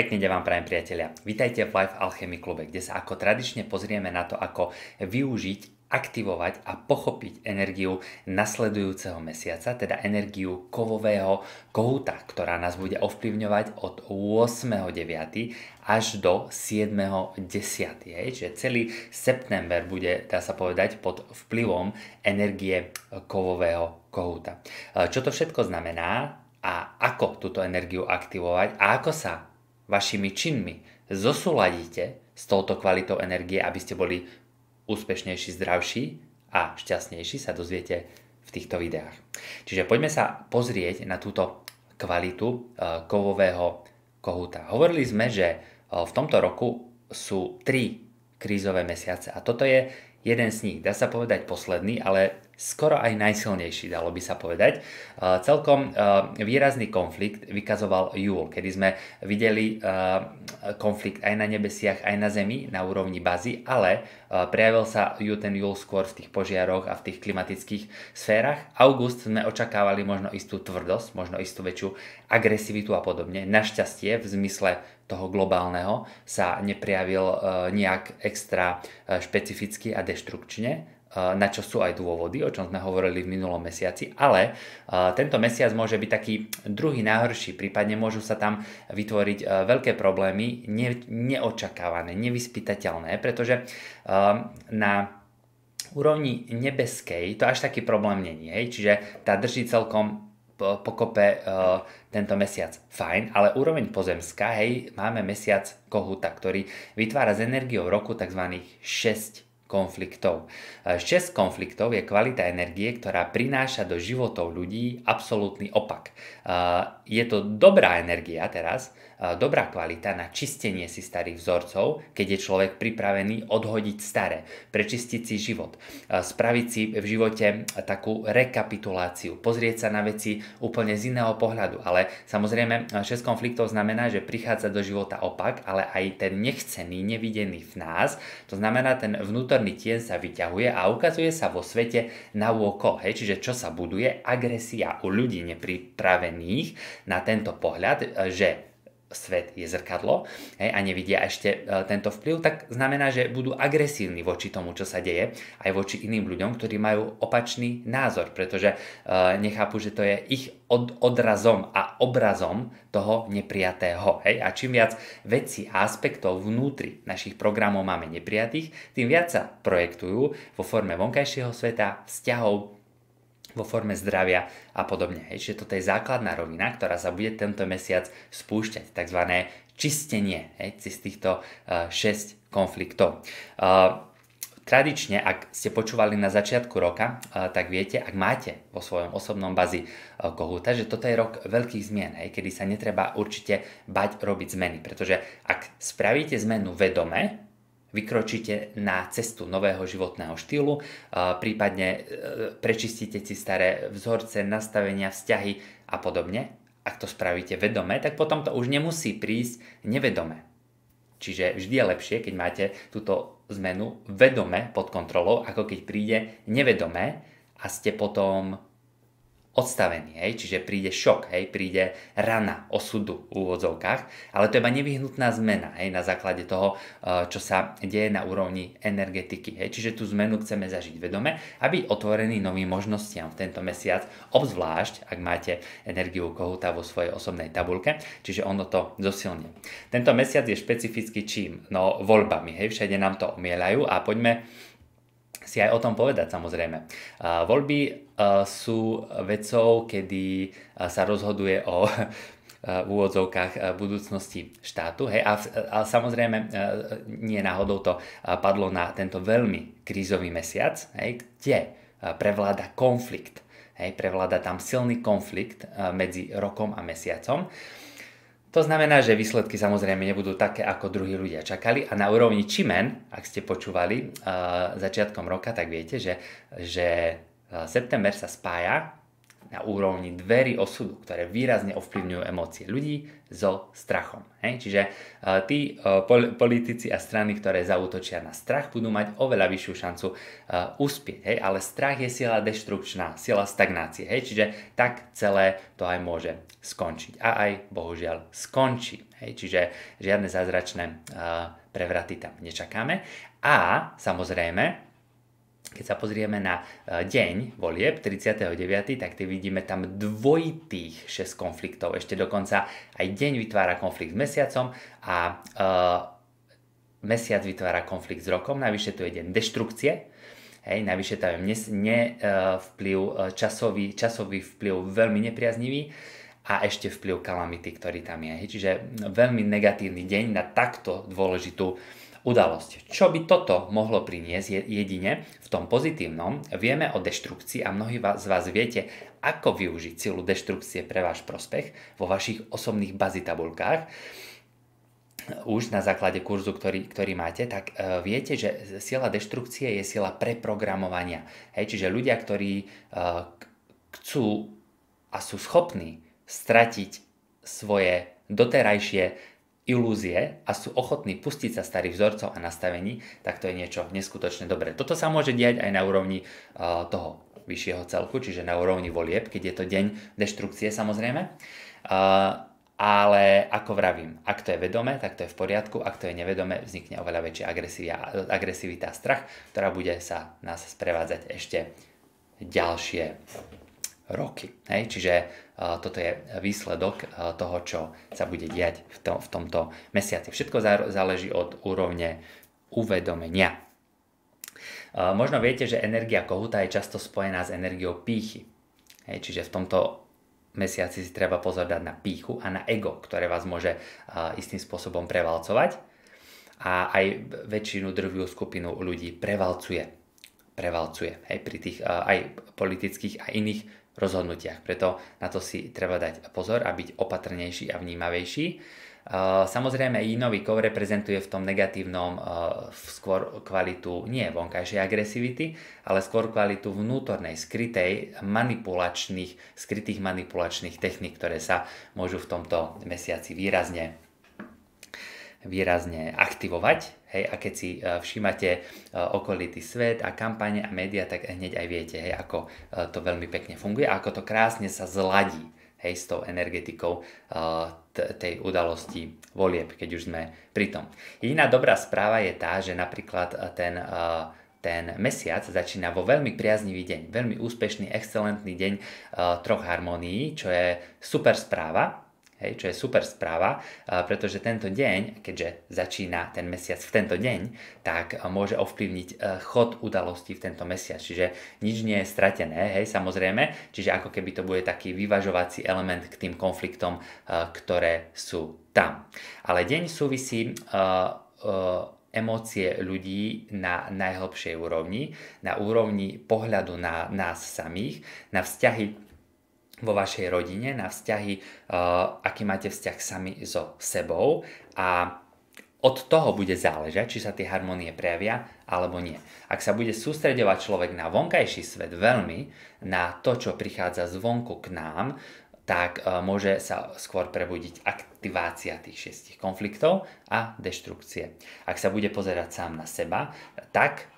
Pekný deň vám prajem, priatelia. Vítajte v Life Alchemy klube, kde sa ako tradične pozrieme na to, ako využiť, aktivovať a pochopiť energiu nasledujúceho mesiaca, teda energiu kovového kohúta, ktorá nás bude ovplyvňovať od 8.9. až do 7.10. Čiže celý september bude, dá sa povedať, pod vplyvom energie kovového kohúta. Čo to všetko znamená a ako túto energiu aktivovať a ako sa vašimi činmi zosúladíte s touto kvalitou energie, aby ste boli úspešnejší, zdravší a šťastnejší, sa dozviete v týchto videách. Čiže poďme sa pozrieť na túto kvalitu kovového kohúta. Hovorili sme, že v tomto roku sú 3 krízové mesiace a toto je jeden z nich, dá sa povedať posledný, ale skoro aj najsilnejší, dalo by sa povedať. Celkom výrazný konflikt vykazoval júl, kedy sme videli konflikt aj na nebesiach, aj na zemi, na úrovni bazy, ale prejavil sa ten júl skôr v tých požiaroch a v tých klimatických sférach. August sme očakávali možno istú tvrdosť, možno istú väčšiu agresivitu a podobne. Našťastie v zmysle toho globálneho sa neprejavil nejak extra špecificky a deštrukčne, na čo sú aj dôvody, o čom sme hovorili v minulom mesiaci, ale tento mesiac môže byť taký druhý najhorší, prípadne môžu sa tam vytvoriť veľké problémy, neočakávané, nevyspytateľné, pretože na úrovni nebeskej to až taký problém nie je, čiže tá drží celkom pokope tento mesiac fajn, ale úroveň pozemská, máme mesiac kohúta, ktorý vytvára z energiou roku tzv. 6 konfliktov. 6 konfliktov je kvalita energie, ktorá prináša do životov ľudí absolútny opak. Je to dobrá energia teraz, dobrá kvalita na čistenie si starých vzorcov, keď je človek pripravený odhodiť staré, prečistiť si život, spraviť si v živote takú rekapituláciu, pozrieť sa na veci úplne z iného pohľadu. Ale samozrejme 6 konfliktov znamená, že prichádza do života opak, ale aj ten nechcený, nevidený v nás, to znamená ten vnútorný tieň sa vyťahuje a ukazuje sa vo svete na úokol. Čiže čo sa buduje? Agresia u ľudí nepripravených na tento pohľad, že svet je zrkadlo a nevidia ešte tento vplyv, tak znamená, že budú agresívni voči tomu, čo sa deje, aj voči iným ľuďom, ktorí majú opačný názor, pretože nechápu, že to je ich odrazom a obrazom toho neprijatého. A čím viac vecí a aspektov vnútri našich programov máme neprijatých, tým viac sa projektujú vo forme vonkajšieho sveta, vzťahov, vo forme zdravia a podobne. Čiže toto je základná rovina, ktorá sa bude tento mesiac spúšťať, tzv. Čistenie z týchto 6 konfliktov. Tradične, ak ste počúvali na začiatku roka, tak viete, ak máte vo svojom osobnom bazi kohúta, že toto je rok veľkých zmien, kedy sa netreba určite bať robiť zmeny, pretože ak spravíte zmenu vedome, vykročíte na cestu nového životného štýlu, prípadne prečistíte si staré vzorce, nastavenia, vzťahy a podobne. Ak to spravíte vedome, tak potom to už nemusí prísť nevedome. Čiže vždy je lepšie, keď máte túto zmenu vedome pod kontrolou, ako keď príde nevedome a ste potom odstavený, čiže príde šok, príde rana osudu v úvodzovkách, ale to je iba nevyhnutná zmena na základe toho, čo sa deje na úrovni energetiky. Čiže tú zmenu chceme zažiť vedome a byť otvorený novým možnostiam v tento mesiac, obzvlášť ak máte energiu kohúta vo svojej osobnej tabuľke, čiže ono to zosilní. Tento mesiac je špecifický čím? No voľbami, všade nám to omielajú a poďme si aj o tom povedať, samozrejme. Voľby sú vecou, kedy sa rozhoduje o v úvodzovkách budúcnosti štátu. A samozrejme nie náhodou to padlo na tento veľmi krízový mesiac, kde prevláda konflikt. Prevláda tam silný konflikt medzi rokom a mesiacom. To znamená, že výsledky samozrejme nebudú také, ako druhí ľudia čakali a na úrovni Čimen, ak ste počúvali začiatkom roka, tak viete, že september sa spája na úrovni dverí osudu, ktoré výrazne ovplyvňujú emócie ľudí so strachom. Čiže tí politici a strany, ktoré zaútočia na strach, budú mať oveľa vyššiu šancu uspieť. Ale strach je sila deštrukčná, sila stagnácie. Čiže tak celé to aj môže skončiť. A aj bohužiaľ skončí. Čiže žiadne zázračné prevraty tam nečakáme. A samozrejme, keď sa pozrieme na deň volieb 39., tak vidíme tam dvojitých 6 konfliktov. Ešte dokonca aj deň vytvára konflikt s mesiacom a mesiac vytvára konflikt s rokom. Navyše tu je deň deštrukcie. Navyše tam je časový vplyv veľmi nepriaznivý a ešte vplyv kalamity, ktorý tam je. Čiže veľmi negatívny deň na takto dôležitú udalosť. Čo by toto mohlo priniesť jedine v tom pozitívnom? Vieme o deštrukcii a mnohí z vás viete, ako využiť silu deštrukcie pre váš prospech vo vašich osobných bazitabulkách. Už na základe kurzu, ktorý máte, tak viete, že sila deštrukcie je sila preprogramovania. Čiže ľudia, ktorí chcú a sú schopní stratiť svoje doterajšie ilúzie a sú ochotní pustiť sa starých vzorcov a nastavení, tak to je niečo neskutočne dobré. Toto sa môže diať aj na úrovni toho vyššieho celku, čiže na úrovni volieb, keď je to deň deštrukcie samozrejme. Ale ako vravím, ak to je vedomé, tak to je v poriadku, ak to je nevedomé, vznikne oveľa väčšia agresivita a strach, ktorá bude sa nás sprevádzať ešte ďalšie roky. Čiže toto je výsledok toho, čo sa bude diať v tomto mesiaci. Všetko záleží od úrovne uvedomenia. Možno viete, že energia kohúta je často spojená s energiou pýchy. Čiže v tomto mesiaci si treba pozor dať na pýchu a na ego, ktoré vás môže istým spôsobom prevalcovať. A aj väčšinu drvivú skupinu ľudí prevalcuje pri tých aj politických a iných rozhodnutiach. Preto na to si treba dať pozor a byť opatrnejší a vnímavejší. Samozrejme, Jínový kov reprezentuje v tom negatívnom skôr kvalitu nie vonkajšej agresivity, ale skôr kvalitu vnútornej, skrytých manipulačných techník, ktoré sa môžu v tomto mesiaci výrazne aktivovať. A keď si všímate okolitý svet a kampane a médiá, tak hneď aj viete, ako to veľmi pekne funguje a ako to krásne sa zladí s tou energetikou tej udalosti volieb, keď už sme pri tom. Jediná dobrá správa je tá, že napríklad ten mesiac začína vo veľmi priaznivý deň, veľmi úspešný, excelentný deň troch harmónií, čo je super správa. Pretože tento deň, keďže začína ten mesiac v tento deň, tak môže ovplyvniť chod udalostí v tento mesiac. Čiže nič nie je stratené, samozrejme. Čiže ako keby to bude taký vyvažovací element k tým konfliktom, ktoré sú tam. Ale deň súvisí emócie ľudí na najhlbšej úrovni, na úrovni pohľadu na nás samých, na vzťahy vo vašej rodine, na vzťahy, aký máte vzťah sami so sebou a od toho bude záležať, či sa tie harmonie prejavia alebo nie. Ak sa bude sústreďovať človek na vonkajší svet veľmi, na to, čo prichádza zvonku k nám, tak môže sa skôr prebudiť aktivácia tých 6 konfliktov a deštrukcie. Ak sa bude pozerať sám na seba, tak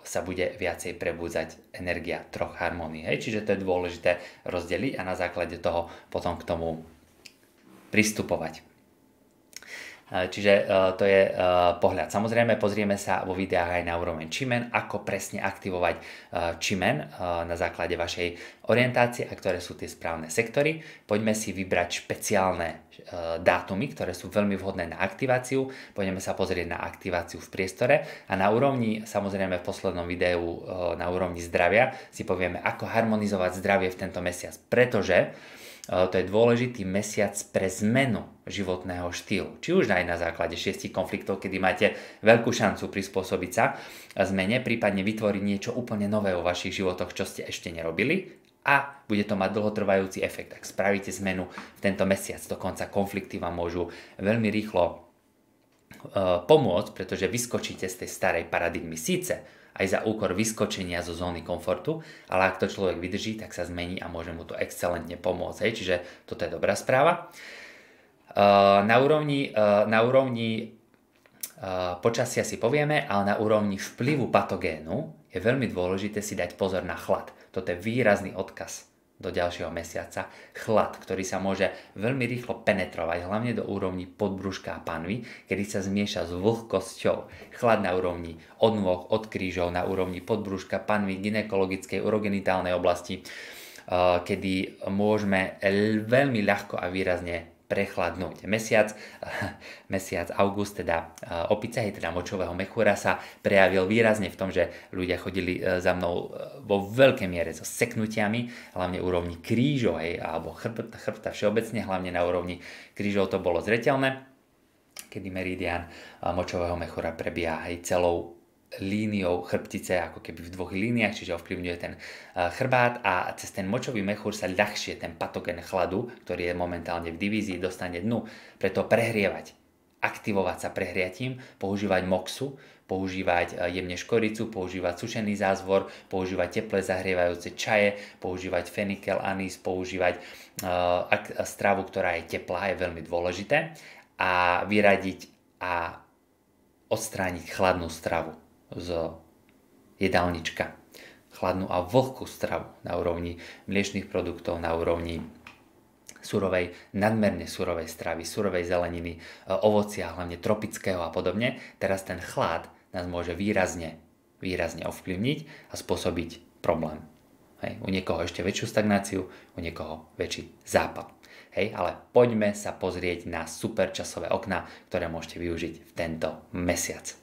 sa bude viacej prebudzať energia troch harmónií. Čiže to je dôležité rozdeliť a na základe toho potom k tomu pristupovať. Čiže to je pohľad. Samozrejme, pozrieme sa vo videách aj na úroveň Qimen, ako presne aktivovať Qimen na základe vašej orientácie a ktoré sú tie správne sektory. Poďme si vybrať špeciálne dátumy, ktoré sú veľmi vhodné na aktiváciu. Poďme sa pozrieť na aktiváciu v priestore a na úrovni, samozrejme v poslednom videu na úrovni zdravia si povieme, ako harmonizovať zdravie v tento mesiac, pretože to je dôležitý mesiac pre zmenu životného štýlu. Či už aj na základe 6 konfliktov, kedy máte veľkú šancu prispôsobiť sa zmene, prípadne vytvoriť niečo úplne nové vo vašich životoch, čo ste ešte nerobili a bude to mať dlhotrvajúci efekt. Ak spravíte zmenu v tento mesiac, dokonca konflikty vám môžu veľmi rýchlo pomôcť, pretože vyskočíte z tej starej paradigmy. Síce aj za úkor vyskočenia zo zóny komfortu, ale ak to človek vydrží, tak sa zmení a môže mu to excelentne pomôcť. Hej. Čiže toto je dobrá správa. Na úrovni počasia si povieme, ale na úrovni vplyvu patogénu je veľmi dôležité si dať pozor na chlad. Toto je výrazný odkaz do ďalšieho mesiaca. Chlad, ktorý sa môže veľmi rýchlo penetrovať, hlavne do úrovni podbrúška a panvy, kedy sa zmieša s vlhkosťou. Chlad na úrovni od nôh, od krížov, na úrovni podbrúška, panvy, gynekologickej, urogenitálnej oblasti, kedy môžeme veľmi ľahko a výrazne prechladnúť. Mesiac august, teda opica, teda močového mechúra, sa prejavil výrazne v tom, že ľudia chodili za mnou vo veľkej miere so seknutiami, hlavne úrovni krížov, alebo chrbta všeobecne, hlavne na úrovni krížov to bolo zreteľné, kedy meridian močového mechúra prebieha aj celou líniou chrbtice, ako keby v dvoch líniách, čiže ovplyvňuje ten chrbát a cez ten močový mechúr sa ľahšie ten patogén chladu, ktorý je momentálne v divízii, dostane dnu. Preto prehrievať, aktivovať sa prehriatím, používať moxu, používať jemne škoricu, používať sušený zázvor, používať teplé zahrievajúce čaje, používať fenikel, anís, používať stravu, ktorá je teplá, je veľmi dôležité, a vyradiť a odstrániť chladnú stravu z jedálnička. Chladnú a vlhkú stravu na úrovni mliečnych produktov, na úrovni surovej, nadmerne surovej stravy, surovej zeleniny, ovocia, hlavne tropického a podobne. Teraz ten chlad nás môže výrazne ovplyvniť a spôsobiť problém. Hej. U niekoho ešte väčšiu stagnáciu, u niekoho väčší zápal. Hej, ale poďme sa pozrieť na super časové okná, ktoré môžete využiť v tento mesiac.